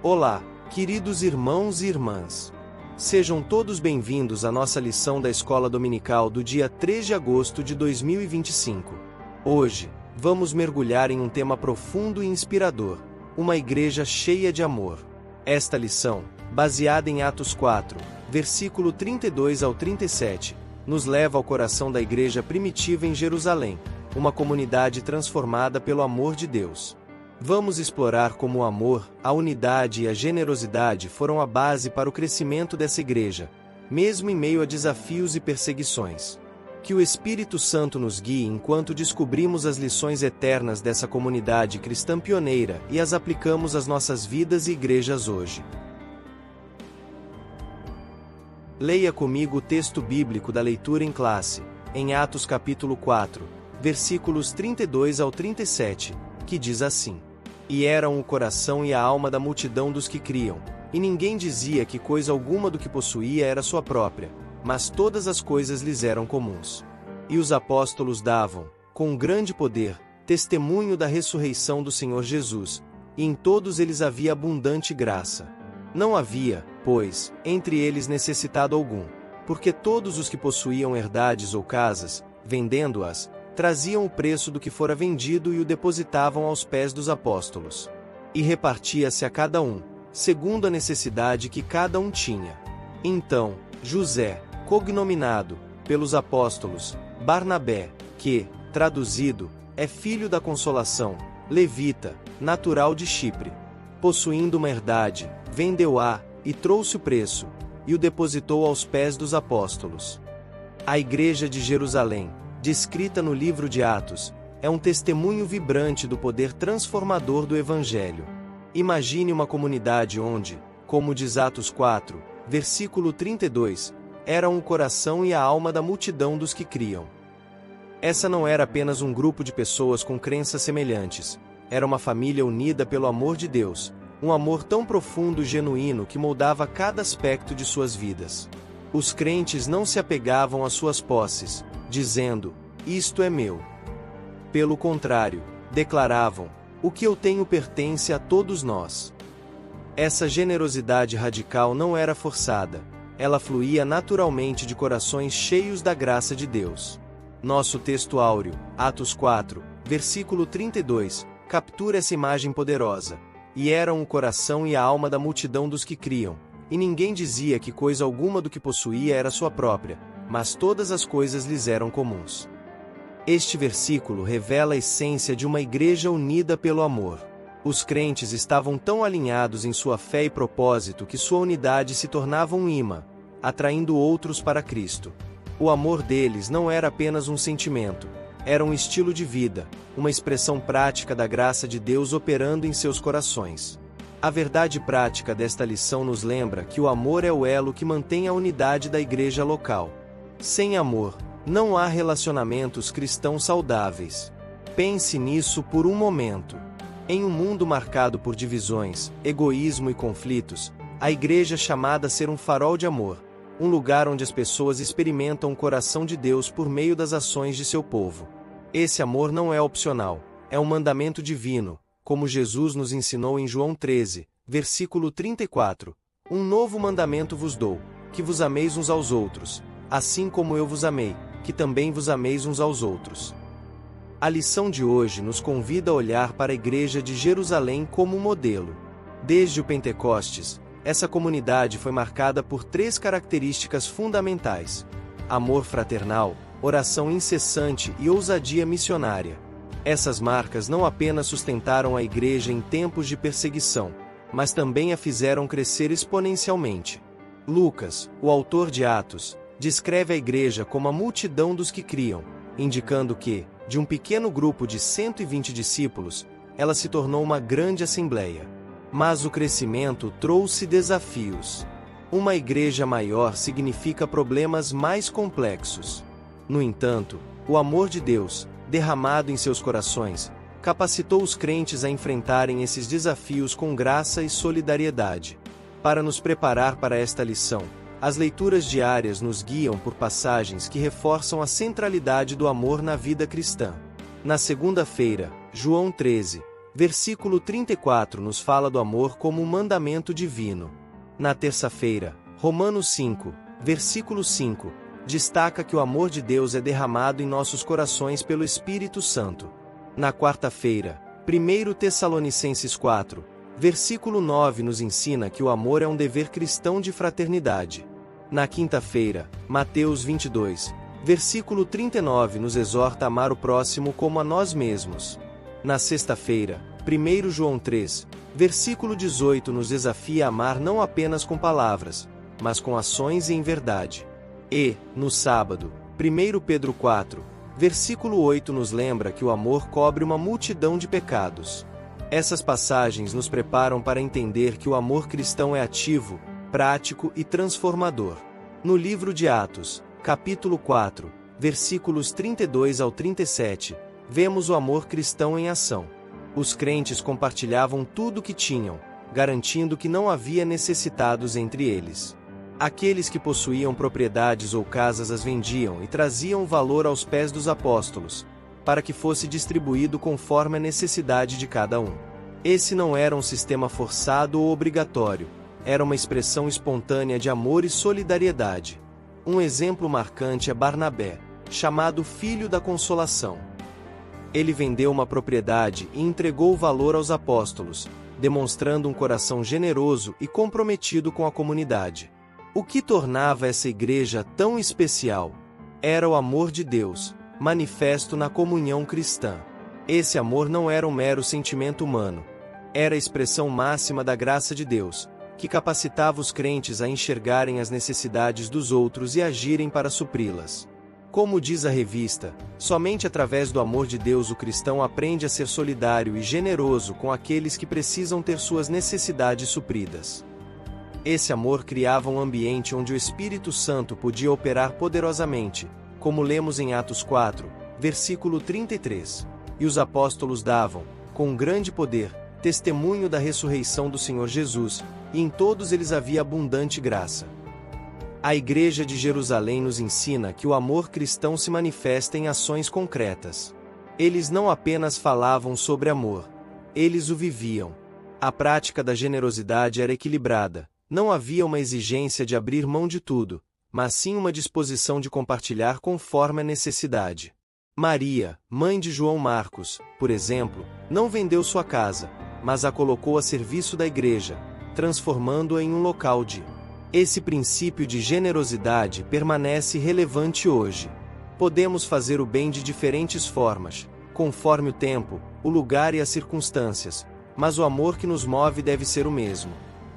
Olá, queridos irmãos e irmãs. Sejam todos bem-vindos à nossa lição da Escola Dominical do dia 3 de agosto de 2025. Hoje, vamos mergulhar em um tema profundo e inspirador: uma igreja cheia de amor. Esta lição, baseada em Atos 4, versículo 32 ao 37, nos leva ao coração da igreja primitiva em Jerusalém, uma comunidade transformada pelo amor de Deus. Vamos explorar como o amor, a unidade e a generosidade foram a base para o crescimento dessa igreja, mesmo em meio a desafios e perseguições. Que o Espírito Santo nos guie enquanto descobrimos as lições eternas dessa comunidade cristã pioneira e as aplicamos às nossas vidas e igrejas hoje. Leia comigo o texto bíblico da leitura em classe, em Atos capítulo 4, versículos 32 ao 37, que diz assim: E eram o coração e a alma da multidão dos que criam, e ninguém dizia que coisa alguma do que possuía era sua própria, mas todas as coisas lhes eram comuns. E os apóstolos davam, com grande poder, testemunho da ressurreição do Senhor Jesus, e em todos eles havia abundante graça. Não havia, pois, entre eles necessitado algum, porque todos os que possuíam herdades ou casas, vendendo-as, traziam o preço do que fora vendido e o depositavam aos pés dos apóstolos. E repartia-se a cada um, segundo a necessidade que cada um tinha. Então, José, cognominado, pelos apóstolos, Barnabé, que, traduzido, é filho da consolação, levita, natural de Chipre, possuindo uma herdade, vendeu-a, e trouxe o preço, e o depositou aos pés dos apóstolos. A igreja de Jerusalém, descrita no livro de Atos, é um testemunho vibrante do poder transformador do Evangelho. Imagine uma comunidade onde, como diz Atos 4, versículo 32, eram o coração e a alma da multidão dos que criam. Essa não era apenas um grupo de pessoas com crenças semelhantes, era uma família unida pelo amor de Deus, um amor tão profundo e genuíno que moldava cada aspecto de suas vidas. Os crentes não se apegavam às suas posses, dizendo: isto é meu. Pelo contrário, declaravam: o que eu tenho pertence a todos nós. Essa generosidade radical não era forçada, ela fluía naturalmente de corações cheios da graça de Deus. Nosso texto áureo, Atos 4, versículo 32, captura essa imagem poderosa. E eram o coração e a alma da multidão dos que criam, e ninguém dizia que coisa alguma do que possuía era sua própria, mas todas as coisas lhes eram comuns. Este versículo revela a essência de uma igreja unida pelo amor. Os crentes estavam tão alinhados em sua fé e propósito que sua unidade se tornava um imã, atraindo outros para Cristo. O amor deles não era apenas um sentimento, era um estilo de vida, uma expressão prática da graça de Deus operando em seus corações. A verdade prática desta lição nos lembra que o amor é o elo que mantém a unidade da igreja local. Sem amor, não há relacionamentos cristãos saudáveis. Pense nisso por um momento. Em um mundo marcado por divisões, egoísmo e conflitos, a igreja é chamada a ser um farol de amor, um lugar onde as pessoas experimentam o coração de Deus por meio das ações de seu povo. Esse amor não é opcional, é um mandamento divino, como Jesus nos ensinou em João 13, versículo 34. Um novo mandamento vos dou, que vos ameis uns aos outros, assim como eu vos amei, que também vos ameis uns aos outros. A lição de hoje nos convida a olhar para a igreja de Jerusalém como um modelo. Desde o Pentecostes, essa comunidade foi marcada por 3 características fundamentais: amor fraternal, oração incessante e ousadia missionária. Essas marcas não apenas sustentaram a igreja em tempos de perseguição, mas também a fizeram crescer exponencialmente. Lucas, o autor de Atos, descreve a igreja como a multidão dos que criam, indicando que, de um pequeno grupo de 120 discípulos, ela se tornou uma grande assembleia. Mas o crescimento trouxe desafios. Uma igreja maior significa problemas mais complexos. No entanto, o amor de Deus, derramado em seus corações, capacitou os crentes a enfrentarem esses desafios com graça e solidariedade. Para nos preparar para esta lição, as leituras diárias nos guiam por passagens que reforçam a centralidade do amor na vida cristã. Na segunda-feira, João 13, Versículo 34 nos fala do amor como um mandamento divino. Na terça-feira, Romanos 5, versículo 5, destaca que o amor de Deus é derramado em nossos corações pelo Espírito Santo. Na quarta-feira, 1 Tessalonicenses 4, versículo 9 nos ensina que o amor é um dever cristão de fraternidade. Na quinta-feira, Mateus 22, versículo 39 nos exorta a amar o próximo como a nós mesmos. Na sexta-feira, 1 João 3, versículo 18 nos desafia a amar não apenas com palavras, mas com ações e em verdade. E, no sábado, 1 Pedro 4, versículo 8 nos lembra que o amor cobre uma multidão de pecados. Essas passagens nos preparam para entender que o amor cristão é ativo, prático e transformador. No livro de Atos, capítulo 4, versículos 32 ao 37, vemos o amor cristão em ação. Os crentes compartilhavam tudo o que tinham, garantindo que não havia necessitados entre eles. Aqueles que possuíam propriedades ou casas as vendiam e traziam o valor aos pés dos apóstolos, para que fosse distribuído conforme a necessidade de cada um. Esse não era um sistema forçado ou obrigatório, era uma expressão espontânea de amor e solidariedade. Um exemplo marcante é Barnabé, chamado Filho da Consolação. Ele vendeu uma propriedade e entregou o valor aos apóstolos, demonstrando um coração generoso e comprometido com a comunidade. O que tornava essa igreja tão especial era o amor de Deus, manifesto na comunhão cristã. Esse amor não era um mero sentimento humano, era a expressão máxima da graça de Deus, que capacitava os crentes a enxergarem as necessidades dos outros e agirem para supri-las. Como diz a revista, somente através do amor de Deus o cristão aprende a ser solidário e generoso com aqueles que precisam ter suas necessidades supridas. Esse amor criava um ambiente onde o Espírito Santo podia operar poderosamente, como lemos em Atos 4, versículo 33. E os apóstolos davam, com grande poder, testemunho da ressurreição do Senhor Jesus, e em todos eles havia abundante graça. A Igreja de Jerusalém nos ensina que o amor cristão se manifesta em ações concretas. Eles não apenas falavam sobre amor, eles o viviam. A prática da generosidade era equilibrada, não havia uma exigência de abrir mão de tudo, mas sim uma disposição de compartilhar conforme a necessidade. Maria, mãe de João Marcos, por exemplo, não vendeu sua casa, mas a colocou a serviço da igreja, transformando-a em um local de... Esse princípio de generosidade permanece relevante hoje. Podemos fazer o bem de diferentes formas, conforme o tempo, o lugar e as circunstâncias, mas o amor que nos move deve ser o mesmo.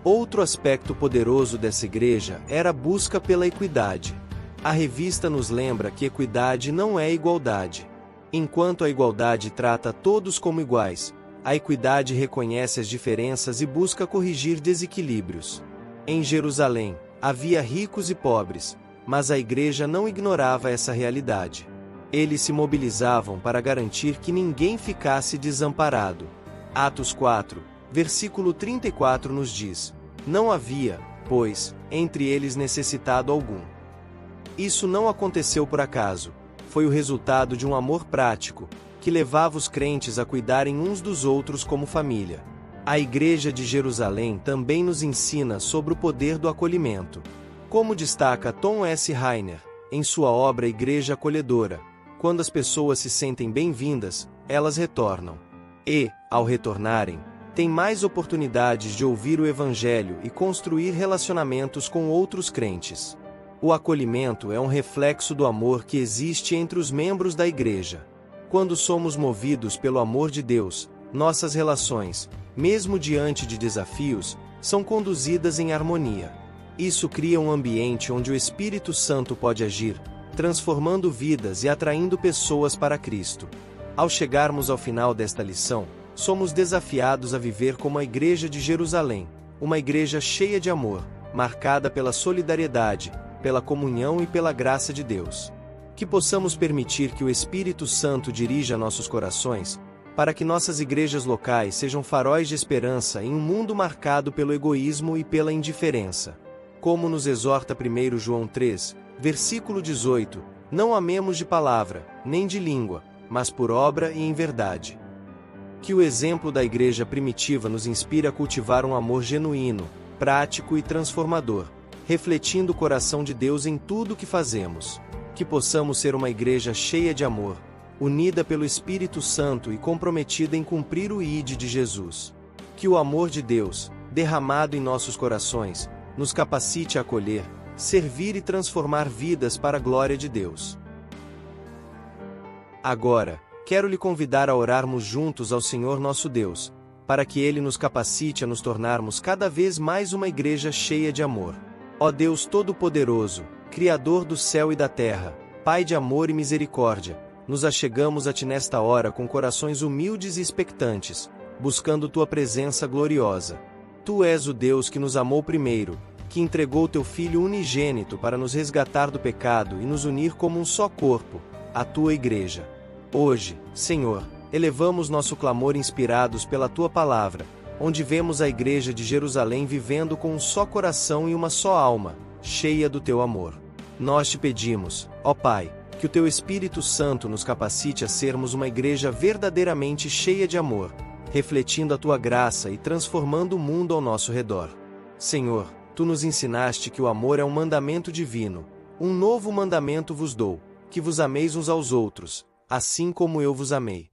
Outro aspecto poderoso dessa igreja era a busca pela equidade. A revista nos lembra que equidade não é igualdade. Enquanto a igualdade trata todos como iguais, a equidade reconhece as diferenças e busca corrigir desequilíbrios. Em Jerusalém, havia ricos e pobres, mas a igreja não ignorava essa realidade. Eles se mobilizavam para garantir que ninguém ficasse desamparado. Atos 4, versículo 34 nos diz: não havia, pois, entre eles necessitado algum. Isso não aconteceu por acaso, foi o resultado de um amor prático, que levava os crentes a cuidarem uns dos outros como família. A Igreja de Jerusalém também nos ensina sobre o poder do acolhimento. Como destaca Tom S. Rainer, em sua obra Igreja Acolhedora, quando as pessoas se sentem bem-vindas, elas retornam. E, ao retornarem, têm mais oportunidades de ouvir o Evangelho e construir relacionamentos com outros crentes. O acolhimento é um reflexo do amor que existe entre os membros da Igreja. Quando somos movidos pelo amor de Deus, nossas relações, mesmo diante de desafios, são conduzidas em harmonia. Isso cria um ambiente onde o Espírito Santo pode agir, transformando vidas e atraindo pessoas para Cristo. Ao chegarmos ao final desta lição, somos desafiados a viver como a Igreja de Jerusalém, uma igreja cheia de amor, marcada pela solidariedade, pela comunhão e pela graça de Deus. Que possamos permitir que o Espírito Santo dirija nossos corações, para que nossas igrejas locais sejam faróis de esperança em um mundo marcado pelo egoísmo e pela indiferença. Como nos exorta 1 João 3, versículo 18, não amemos de palavra, nem de língua, mas por obra e em verdade. Que o exemplo da igreja primitiva nos inspire a cultivar um amor genuíno, prático e transformador, refletindo o coração de Deus em tudo o que fazemos. Que possamos ser uma igreja cheia de amor, unida pelo Espírito Santo e comprometida em cumprir o ID de Jesus. Que o amor de Deus, derramado em nossos corações, nos capacite a acolher, servir e transformar vidas para a glória de Deus. Agora, quero lhe convidar a orarmos juntos ao Senhor nosso Deus, para que Ele nos capacite a nos tornarmos cada vez mais uma igreja cheia de amor. Ó Deus Todo-Poderoso, Criador do céu e da terra, Pai de amor e misericórdia, nos achegamos a Ti nesta hora com corações humildes e expectantes, buscando Tua presença gloriosa. Tu és o Deus que nos amou primeiro, que entregou Teu Filho unigênito para nos resgatar do pecado e nos unir como um só corpo, a Tua Igreja. Hoje, Senhor, elevamos nosso clamor inspirados pela Tua palavra, onde vemos a Igreja de Jerusalém vivendo com um só coração e uma só alma, cheia do Teu amor. Nós Te pedimos, ó Pai, que o Teu Espírito Santo nos capacite a sermos uma igreja verdadeiramente cheia de amor, refletindo a Tua graça e transformando o mundo ao nosso redor. Senhor, Tu nos ensinaste que o amor é um mandamento divino. Um novo mandamento vos dou, que vos ameis uns aos outros, assim como eu vos amei.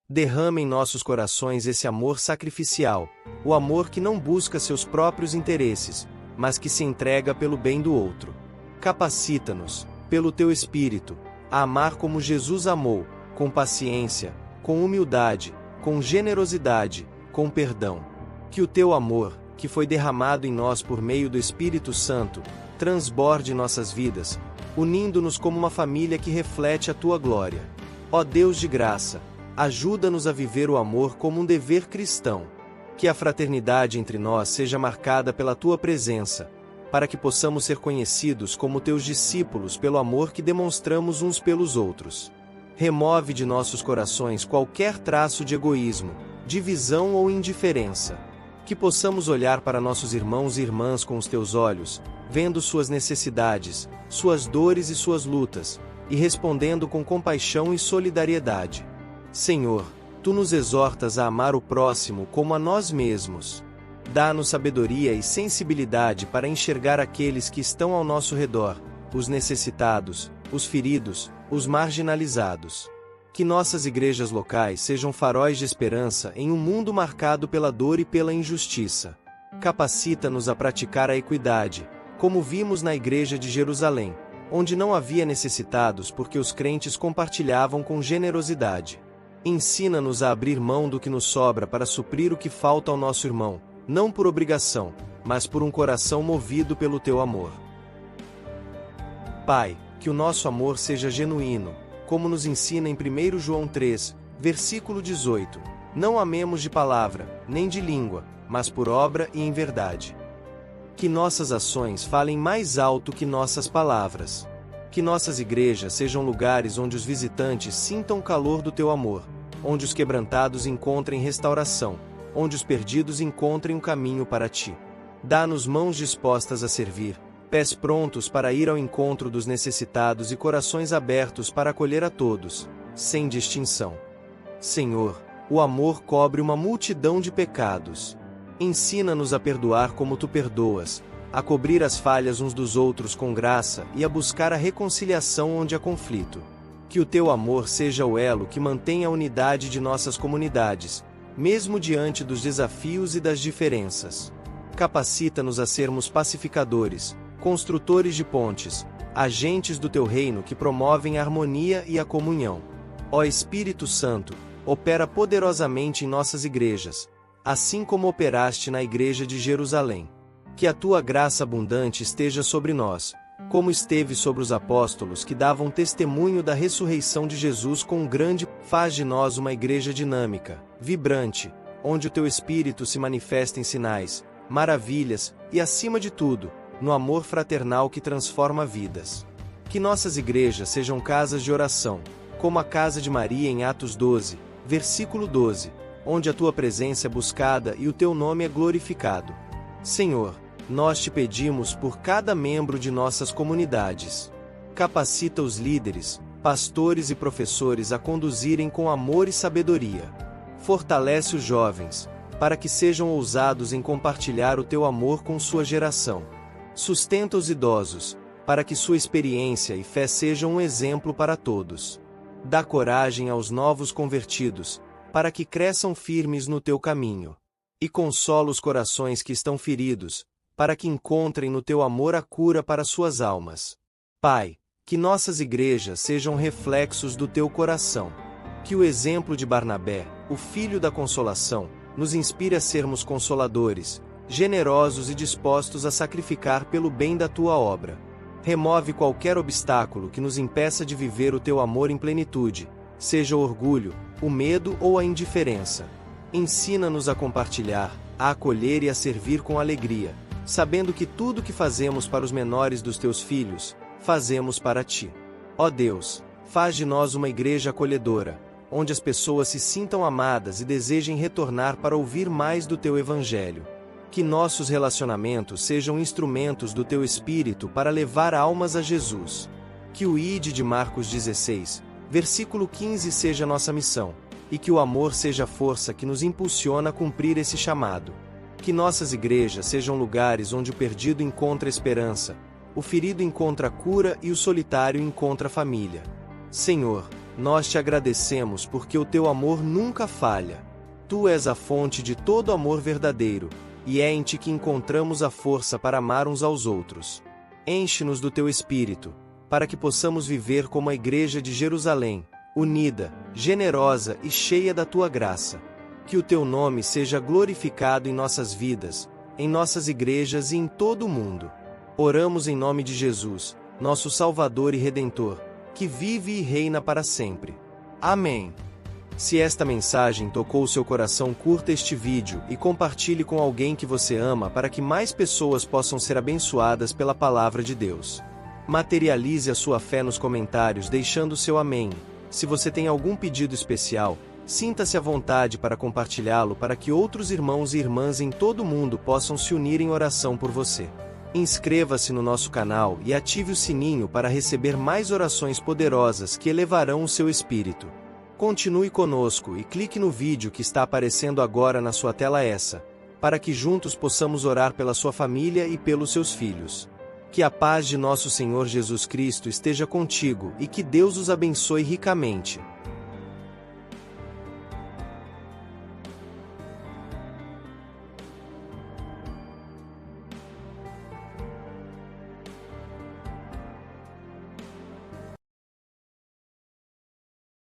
Derrama em nossos corações esse amor sacrificial, o amor que não busca seus próprios interesses, mas que se entrega pelo bem do outro. Capacita-nos, pelo Teu Espírito, a amar como Jesus amou, com paciência, com humildade, com generosidade, com perdão. Que o Teu amor, que foi derramado em nós por meio do Espírito Santo, transborde nossas vidas, unindo-nos como uma família que reflete a Tua glória. Ó Deus de graça, ajuda-nos a viver o amor como um dever cristão. Que a fraternidade entre nós seja marcada pela Tua presença, para que possamos ser conhecidos como Teus discípulos pelo amor que demonstramos uns pelos outros. Remove de nossos corações qualquer traço de egoísmo, divisão ou indiferença. Que possamos olhar para nossos irmãos e irmãs com os Teus olhos, vendo suas necessidades, suas dores e suas lutas, e respondendo com compaixão e solidariedade. Senhor, Tu nos exortas a amar o próximo como a nós mesmos. Dá-nos sabedoria e sensibilidade para enxergar aqueles que estão ao nosso redor, os necessitados, os feridos, os marginalizados. Que nossas igrejas locais sejam faróis de esperança em um mundo marcado pela dor e pela injustiça. Capacita-nos a praticar a equidade, como vimos na Igreja de Jerusalém, onde não havia necessitados porque os crentes compartilhavam com generosidade. Ensina-nos a abrir mão do que nos sobra para suprir o que falta ao nosso irmão, não por obrigação, mas por um coração movido pelo Teu amor. Pai, que o nosso amor seja genuíno, como nos ensina em 1 João 3, versículo 18. Não amemos de palavra, nem de língua, mas por obra e em verdade. Que nossas ações falem mais alto que nossas palavras. Que nossas igrejas sejam lugares onde os visitantes sintam o calor do Teu amor, onde os quebrantados encontrem restauração, onde os perdidos encontrem um caminho para Ti. Dá-nos mãos dispostas a servir, pés prontos para ir ao encontro dos necessitados e corações abertos para acolher a todos, sem distinção. Senhor, o amor cobre uma multidão de pecados. Ensina-nos a perdoar como Tu perdoas, a cobrir as falhas uns dos outros com graça e a buscar a reconciliação onde há conflito. Que o Teu amor seja o elo que mantenha a unidade de nossas comunidades, mesmo diante dos desafios e das diferenças. Capacita-nos a sermos pacificadores, construtores de pontes, agentes do Teu reino que promovem a harmonia e a comunhão. Ó Espírito Santo, opera poderosamente em nossas igrejas, assim como operaste na Igreja de Jerusalém. Que a Tua graça abundante esteja sobre nós, como esteve sobre os apóstolos que davam testemunho da ressurreição de Jesus com um grande. Faz de nós uma igreja dinâmica, vibrante, onde o Teu Espírito se manifesta em sinais, maravilhas, e acima de tudo, no amor fraternal que transforma vidas. Que nossas igrejas sejam casas de oração, como a casa de Maria em Atos 12, versículo 12, onde a Tua presença é buscada e o Teu nome é glorificado. Senhor, nós Te pedimos por cada membro de nossas comunidades. Capacita os líderes, pastores e professores a conduzirem com amor e sabedoria. Fortalece os jovens, para que sejam ousados em compartilhar o teu amor com sua geração. Sustenta os idosos, para que sua experiência e fé sejam um exemplo para todos. Dá coragem aos novos convertidos, para que cresçam firmes no teu caminho. E consola os corações que estão feridos, para que encontrem no teu amor a cura para suas almas. Pai, que nossas igrejas sejam reflexos do teu coração. Que o exemplo de Barnabé, o filho da consolação, nos inspire a sermos consoladores, generosos e dispostos a sacrificar pelo bem da tua obra. Remove qualquer obstáculo que nos impeça de viver o teu amor em plenitude, seja o orgulho, o medo ou a indiferença. Ensina-nos a compartilhar, a acolher e a servir com alegria, sabendo que tudo que fazemos para os menores dos teus filhos, fazemos para ti. Ó Deus, faz de nós uma igreja acolhedora, onde as pessoas se sintam amadas e desejem retornar para ouvir mais do teu evangelho. Que nossos relacionamentos sejam instrumentos do teu Espírito para levar almas a Jesus. Que o Ide de Marcos 16, versículo 15 seja nossa missão, e que o amor seja a força que nos impulsiona a cumprir esse chamado. Que nossas igrejas sejam lugares onde o perdido encontra esperança, o ferido encontra cura e o solitário encontra família. Senhor, nós te agradecemos porque o teu amor nunca falha. Tu és a fonte de todo amor verdadeiro, e é em ti que encontramos a força para amar uns aos outros. Enche-nos do teu Espírito, para que possamos viver como a Igreja de Jerusalém, unida, generosa e cheia da tua graça. Que o teu nome seja glorificado em nossas vidas, em nossas igrejas e em todo o mundo. Oramos em nome de Jesus, nosso Salvador e Redentor, que vive e reina para sempre. Amém. Se esta mensagem tocou o seu coração, curta este vídeo e compartilhe com alguém que você ama para que mais pessoas possam ser abençoadas pela palavra de Deus. Materialize a sua fé nos comentários deixando seu amém. Se você tem algum pedido especial, sinta-se à vontade para compartilhá-lo para que outros irmãos e irmãs em todo o mundo possam se unir em oração por você. Inscreva-se no nosso canal e ative o sininho para receber mais orações poderosas que elevarão o seu espírito. Continue conosco e clique no vídeo que está aparecendo agora na sua tela para que juntos possamos orar pela sua família e pelos seus filhos. Que a paz de nosso Senhor Jesus Cristo esteja contigo e que Deus os abençoe ricamente.